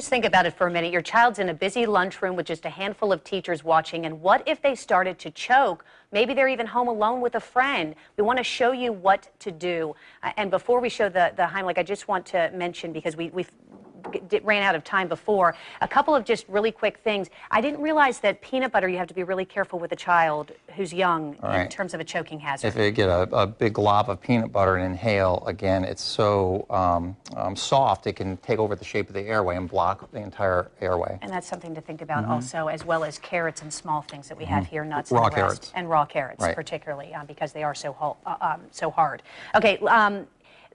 Just think about it for a minute. Your child's in a busy lunchroom with just a handful of teachers watching, and what if they started to choke? Maybe they're even home alone with a friend. We want to show you what to do. And before we show the heimlich, I just want to mention, because we ran out of time before, a couple of just really quick things. I didn't realize that peanut butter, you have to be really careful with a child who's young in terms of a choking hazard. If they get a big glob of peanut butter and inhale, again, it's so soft it can take over the shape of the airway and block the entire airway. And that's something to think about also, as well as carrots and small things that we have here, nuts Raw and the rest. carrots. And raw carrots, particularly, because they are so hard. Okay.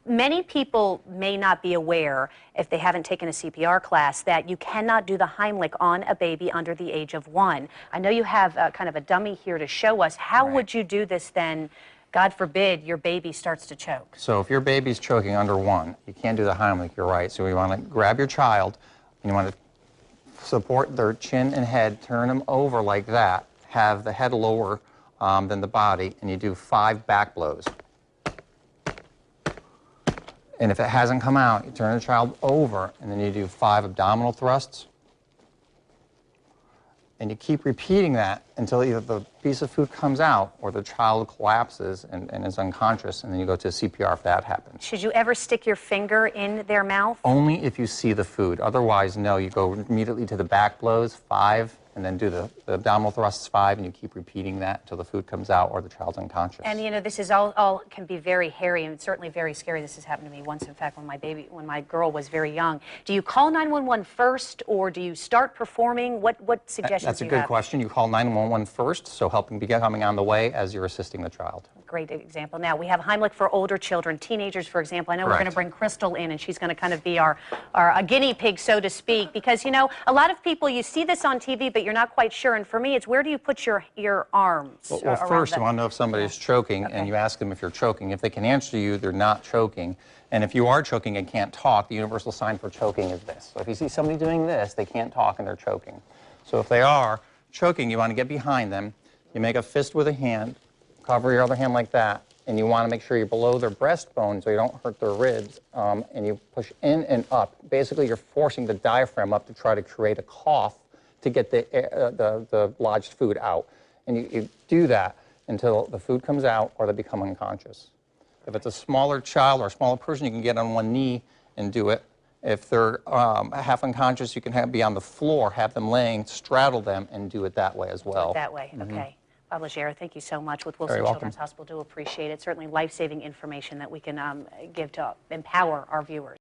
Many people may not be aware, if they haven't taken a CPR class, that you cannot do the heimlich on a baby under the age of 1. I know you have kind of a dummy here to show us. How would you do this then? God forbid your baby starts to choke. So if your baby's choking under 1, you can't do the heimlich, you're right. So you want to grab your child, and you want to support their chin and head, turn them over like that, have the head lower than the body, and you do 5 back blows. And if it hasn't come out, you turn the child over, and then you do 5 abdominal thrusts. And you keep repeating that until either the piece of food comes out or the child collapses and is unconscious, and then you go to CPR if that happens. Should you ever stick your finger in their mouth? Only if you see the food. Otherwise, no. You go immediately to the back blows, 5, and then do the abdominal thrusts 5, and you keep repeating that until the food comes out or the child's unconscious. And you know, this is all can be very hairy and certainly very scary. This has happened to me once, in fact, when my girl was very young. Do you call 911 first, or do you start performing? What suggestions do you have? That's a good question. You call 911 first, so help be coming on the way as you're assisting the child. Great example. Now, we have heimlich for older children, teenagers, for example. I know we're going to bring Crystal in, and she's going to kind of be our guinea pig, so to speak, because, you know, a lot of people, you see this on TV, but you're not quite sure. And for me, it's where do you put your arms? Well, first, you want to know if somebody's choking, and you ask them if you're choking. If they can answer you, they're not choking. And if you are choking and can't talk, the universal sign for choking is this. So if you see somebody doing this, they can't talk and they're choking. So if they are choking, you want to get behind them. You make a fist with a hand, cover your other hand like that, and you want to make sure you're below their breastbone so you don't hurt their ribs, and you push in and up. Basically, you're forcing the diaphragm up to try to create a cough to get the lodged food out. And you do that until the food comes out or they become unconscious. If it's a smaller child or a smaller person, you can get on one knee and do it. If they're half unconscious, you can be on the floor, have them laying, straddle them, and do it that way as well. Do it that way, okay. Bob Legere, thank you so much with Wilson Children's Hospital. Do appreciate it. Certainly life-saving information that we can give to empower our viewers.